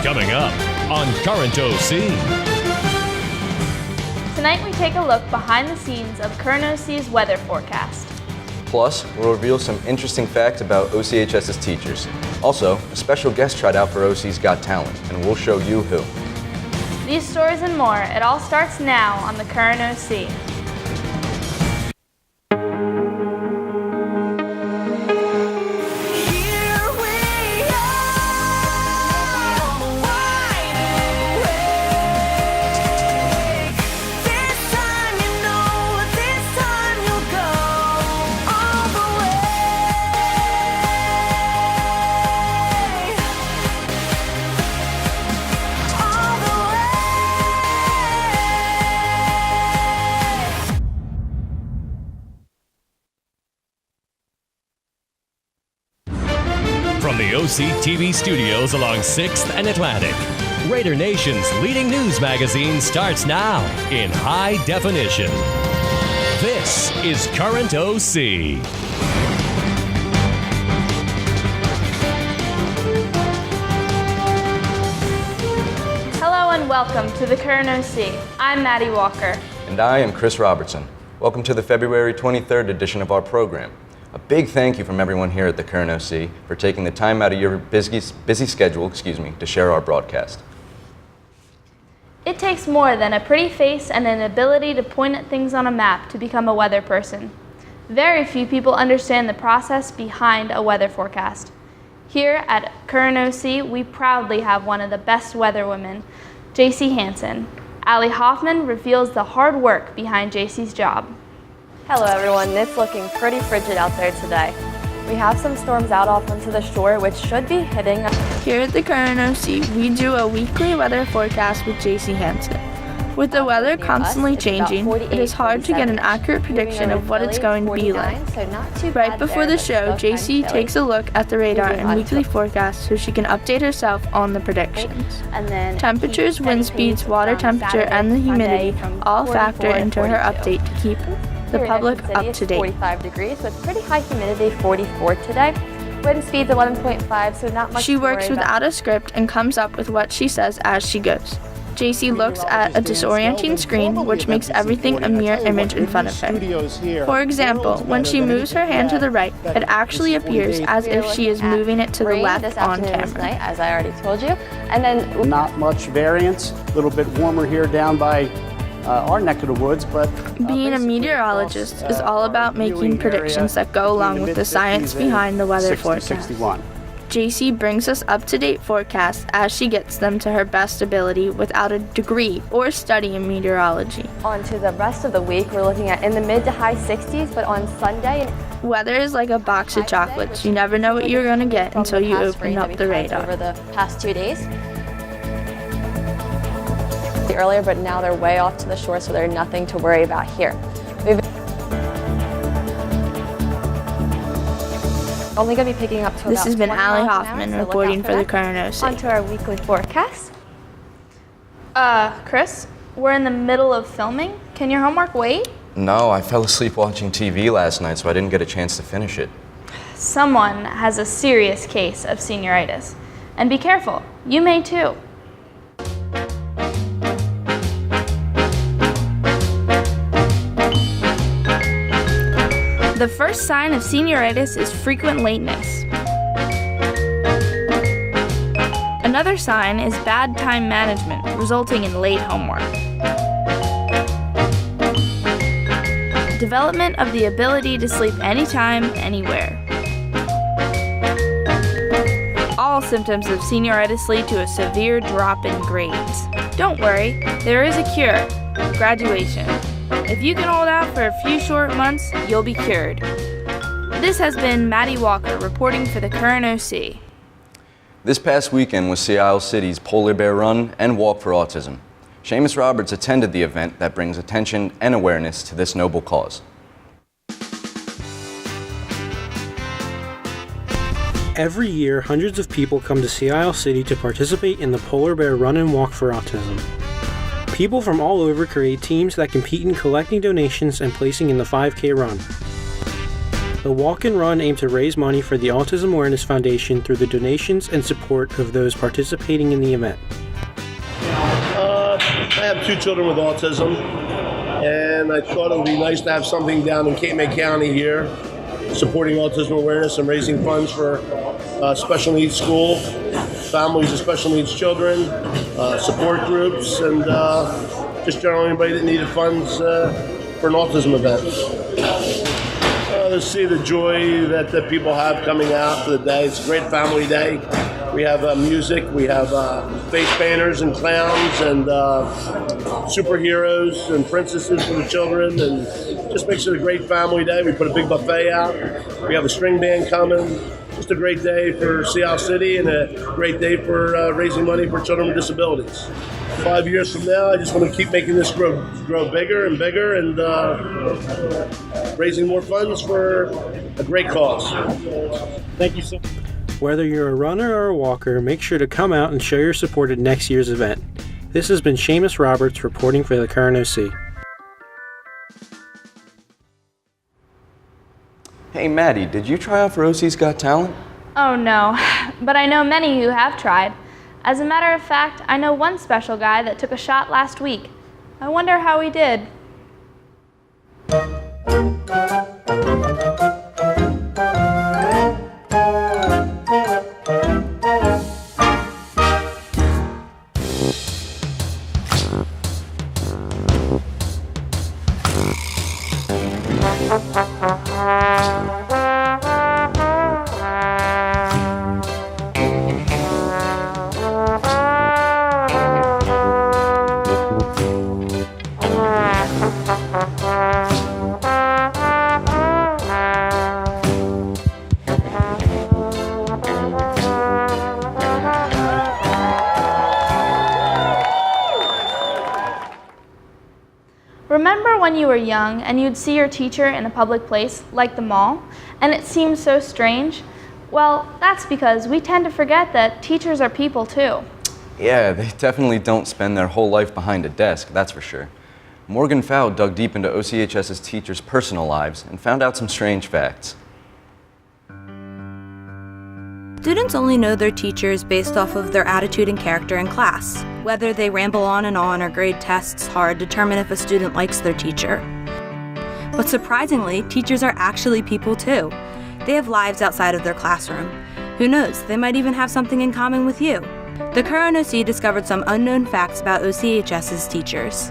Coming up on Current OC. Tonight we take a look behind the scenes of Current OC's weather forecast. Plus, we'll reveal some interesting facts about OCHS's teachers. Also, a special guest tried out for OC's Got Talent, and we'll show you who. These stories and more, it all starts now on the Current OC. From the OC TV studios along 6th and Atlantic, Raider Nation's leading news magazine starts now in high definition. This is Current OC. Hello and welcome to the Current OC. I'm Maddie Walker. And I am Chris Robertson. Welcome to the February 23rd edition of our program. A big thank you from everyone here at the Current OC for taking the time out of your busy schedule, to share our broadcast. It takes more than a pretty face and an ability to point at things on a map to become a weather person. Very few people understand the process behind a weather forecast. Here at Current OC, we proudly have one of the best weather women, JC Hansen. Allie Hoffman reveals the hard work behind JC's job. Hello everyone, it's looking pretty frigid out there today. We have some storms out off onto the shore which should be hitting. Here at the Current OC, we do a weekly weather forecast with JC Hansen. With the weather constantly changing, it is hard to get an accurate prediction of what it's going to be like. Right before the show, JC takes a look at the radar and weekly forecast so she can update herself on the predictions. Temperatures, wind speeds, water temperature, and the humidity all factor into her update to keep the public up to date. 45 degrees with pretty high humidity, 44 today. Wind speeds 11.5, so not much. She works without a script and comes up with what she says as she goes. JC looks at a disorienting screen, which makes everything a mirror image in front of her. For example, when she moves her hand to the right, it actually appears as if she is moving it to the left on camera. As I already told you. And then not much variance, a little bit warmer here down by our neck of the woods, but being a meteorologist is all about making predictions that go along with the science behind the weather forecast. JC brings us up-to-date forecasts as she gets them to her best ability without a degree or study in meteorology. On to the rest of the week, we're looking at in the mid to high 60s, but on Sunday. Weather is like a box of chocolates. You never know what you're going to get until you open up the radar. Over the past 2 days. Earlier, but now they're way off to the shore, so there's nothing to worry about here. Only going to be picking up to This has been Allie Hoffman reporting for the Current OC. On to our weekly forecast. Chris, we're in the middle of filming. Can your homework wait? No, I fell asleep watching TV last night, so I didn't get a chance to finish it. Someone has a serious case of senioritis. And be careful, you may too. The first sign of senioritis is frequent lateness. Another sign is bad time management, resulting in late homework. Development of the ability to sleep anytime, anywhere. All symptoms of senioritis lead to a severe drop in grades. Don't worry, there is a cure: graduation. If you can hold out for a few short months, you'll be cured. This has been Maddie Walker reporting for the Current OC. This past weekend was Sea Isle City's Polar Bear Run and Walk for Autism. Seamus Roberts attended the event that brings attention and awareness to this noble cause. Every year, hundreds of people come to Sea Isle City to participate in the Polar Bear Run and Walk for Autism. People from all over create teams that compete in collecting donations and placing in the 5K run. The walk and run aim to raise money for the Autism Awareness Foundation through the donations and support of those participating in the event. I have 2 children with autism, and I thought it would be nice to have something down in Cape May County here, supporting autism awareness and raising funds for special needs school, families of special needs children, support groups, and just generally anybody that needed funds for an autism event. To see the joy that the people have coming out for the day. It's a great family day. We have music, we have face painters and clowns and superheroes and princesses for the children, and just makes it a great family day. We put a big buffet out. We have a string band coming. Just a great day for Sea Isle City and a great day for raising money for children with disabilities. 5 years from now, I just want to keep making this grow bigger and bigger and raising more funds for a great cause. Thank you so much. Whether you're a runner or a walker, make sure to come out and show your support at next year's event. This has been Seamus Roberts reporting for the Current OC. Hey Maddie, did you try out for OC's Got Talent? Oh no, but I know many who have tried. As a matter of fact, I know one special guy that took a shot last week. I wonder how he did. Remember when you were young and you'd see your teacher in a public place, like the mall, and it seemed so strange? Well, that's because we tend to forget that teachers are people too. Yeah, they definitely don't spend their whole life behind a desk, that's for sure. Morgan Fow dug deep into OCHS's teachers' personal lives and found out some strange facts. Students only know their teachers based off of their attitude and character in class. Whether they ramble on or grade tests hard determine if a student likes their teacher. But surprisingly, teachers are actually people too. They have lives outside of their classroom. Who knows, they might even have something in common with you. The Current OC discovered some unknown facts about OCHS's teachers.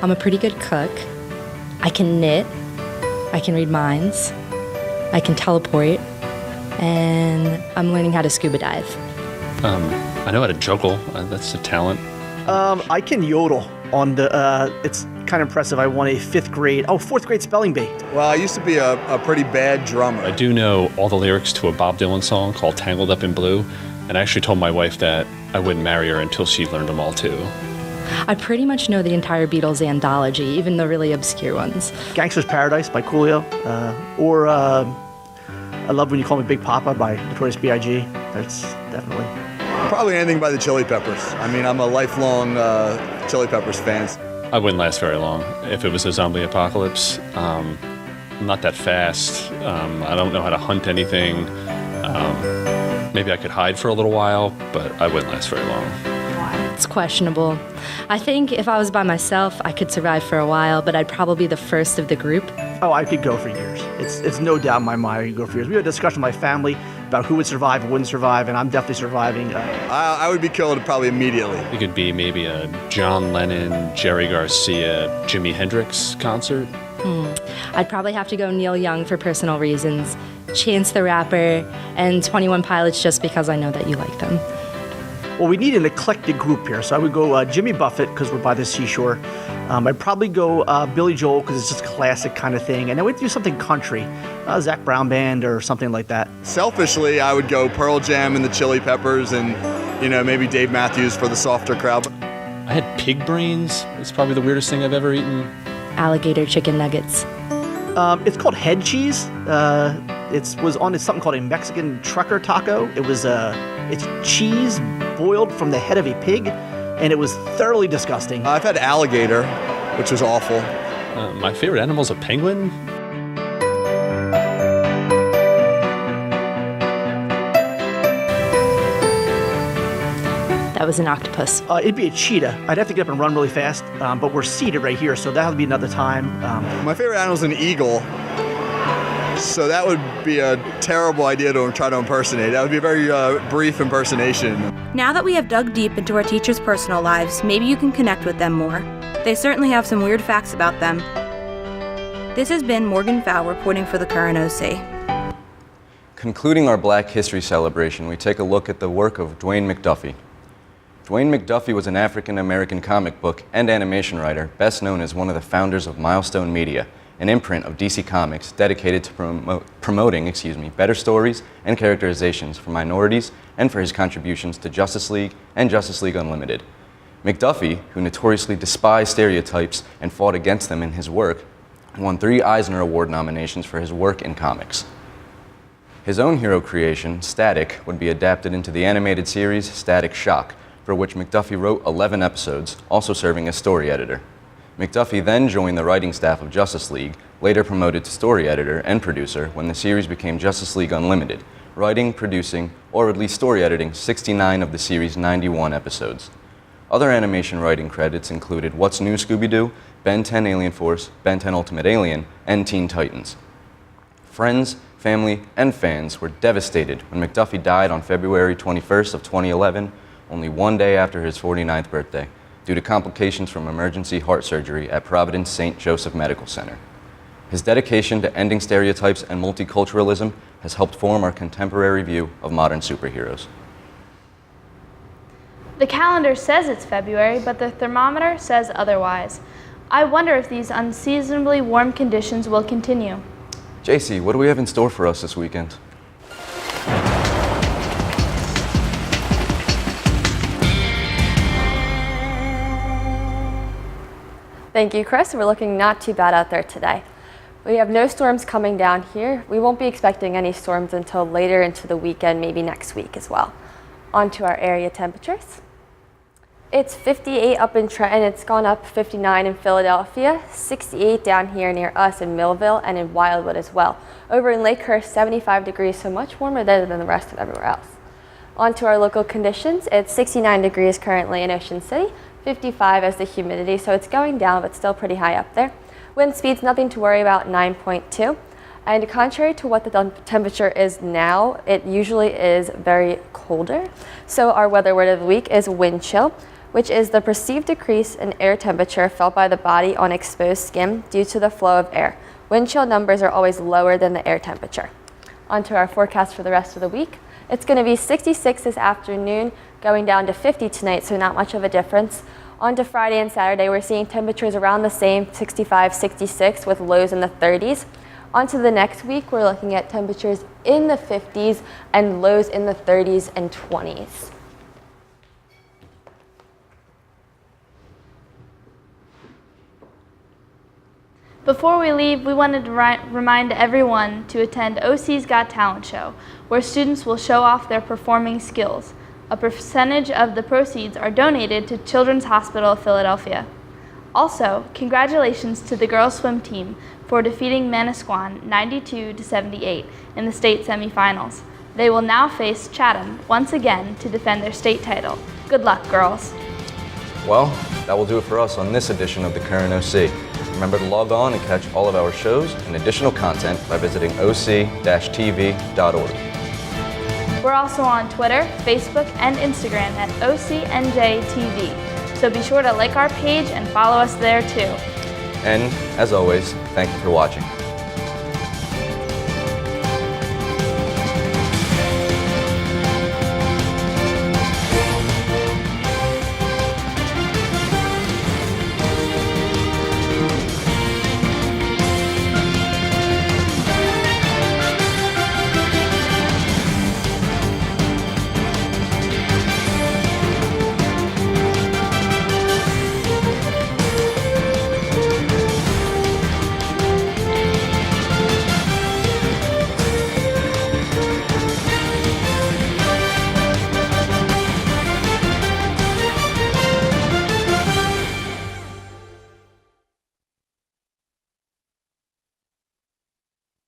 I'm a pretty good cook. I can knit. I can read minds. I can teleport. And I'm learning how to scuba dive. I know how to juggle. That's a talent. I can yodel on the, it's kind of impressive. I won a 4th grade spelling bee. Well, I used to be a pretty bad drummer. I do know all the lyrics to a Bob Dylan song called Tangled Up in Blue, and I actually told my wife that I wouldn't marry her until she learned them all too. I pretty much know the entire Beatles anthology, even the really obscure ones. Gangster's Paradise by Coolio, or I Love When You Call Me Big Papa by Notorious B.I.G. That's definitely... Probably anything by the Chili Peppers. I mean, I'm a lifelong Chili Peppers fan. I wouldn't last very long if it was a zombie apocalypse. I'm not that fast. I don't know how to hunt anything. Maybe I could hide for a little while, but I wouldn't last very long. It's questionable. I think if I was by myself, I could survive for a while, but I'd probably be the first of the group. Oh, I could go for years. It's no doubt in my mind I could go for years. We had a discussion with my family about who would survive and wouldn't survive, and I'm definitely surviving. I would be killed probably immediately. It could be maybe a John Lennon, Jerry Garcia, Jimi Hendrix concert. I'd probably have to go Neil Young for personal reasons, Chance the Rapper, and 21 Pilots just because I know that you like them. Well, we need an eclectic group here, so I would go Jimmy Buffett because we're by the seashore. I'd probably go Billy Joel because it's just a classic kind of thing, and then we'd do something country, Zach Brown Band or something like that. Selfishly, I would go Pearl Jam and the Chili Peppers, and maybe Dave Matthews for the softer crowd. I had pig brains. It's probably the weirdest thing I've ever eaten. Alligator chicken nuggets. It's called head cheese. It's something called a Mexican trucker taco. It's cheese boiled from the head of a pig, and it was thoroughly disgusting. I've had alligator, which was awful. My favorite animal is a penguin. that was an octopus? It'd be a cheetah. I'd have to get up and run really fast, but we're seated right here, so that'll be another time. My favorite animal is an eagle. So that would be a terrible idea to try to impersonate. That would be a very brief impersonation. Now that we have dug deep into our teachers' personal lives, maybe you can connect with them more. They certainly have some weird facts about them. This has been Morgan Fowl reporting for the Current OC. Concluding our Black History celebration, we take a look at the work of Dwayne McDuffie. Dwayne McDuffie was an African-American comic book and animation writer, best known as one of the founders of Milestone Media, an imprint of DC Comics dedicated to promoting better stories and characterizations for minorities and for his contributions to Justice League and Justice League Unlimited. McDuffie, who notoriously despised stereotypes and fought against them in his work, won 3 Eisner Award nominations for his work in comics. His own hero creation, Static, would be adapted into the animated series Static Shock, for which McDuffie wrote 11 episodes, also serving as story editor. McDuffie then joined the writing staff of Justice League, later promoted to story editor and producer when the series became Justice League Unlimited, writing, producing, or at least story editing 69 of the series' 91 episodes. Other animation writing credits included What's New, Scooby-Doo, Ben 10 Alien Force, Ben 10 Ultimate Alien, and Teen Titans. Friends, family, and fans were devastated when McDuffie died on February 21st of 2011, only one day after his 49th birthday, due to complications from emergency heart surgery at Providence St. Joseph Medical Center. His dedication to ending stereotypes and multiculturalism has helped form our contemporary view of modern superheroes. The calendar says it's February, but the thermometer says otherwise. I wonder if these unseasonably warm conditions will continue. JC, what do we have in store for us this weekend? Thank you, Chris. We're looking not too bad out there today. We have no storms coming down here. We won't be expecting any storms until later into the weekend, maybe next week as well. On to our area temperatures. It's 58 up in Trenton. It's gone up 59 in Philadelphia, 68 down here near us in Millville and in Wildwood as well. Over in Lakehurst, 75 degrees, so much warmer there than the rest of everywhere else. On to our local conditions. It's 69 degrees currently in Ocean City, 55 as the humidity, so it's going down but still pretty high up there. Wind speeds, nothing to worry about, 9.2. And contrary to what the temperature is now, it usually is very colder. So our weather word of the week is wind chill, which is the perceived decrease in air temperature felt by the body on exposed skin due to the flow of air. Wind chill numbers are always lower than the air temperature. On to our forecast for the rest of the week. It's going to be 66 this afternoon, going down to 50 tonight, so not much of a difference. On to Friday and Saturday, we're seeing temperatures around the same, 65, 66, with lows in the 30s. On to the next week, we're looking at temperatures in the 50s and lows in the 30s and 20s. Before we leave, we wanted to remind everyone to attend OC's Got Talent Show, where students will show off their performing skills. A percentage of the proceeds are donated to Children's Hospital of Philadelphia. Also, congratulations to the girls swim team for defeating Manasquan 92-78 in the state semifinals. They will now face Chatham once again to defend their state title. Good luck, girls. Well, that will do it for us on this edition of the Current OC. Remember to log on and catch all of our shows and additional content by visiting oc-tv.org. We're also on Twitter, Facebook, and Instagram at OCNJTV. So be sure to like our page and follow us there too. And, as always, thank you for watching.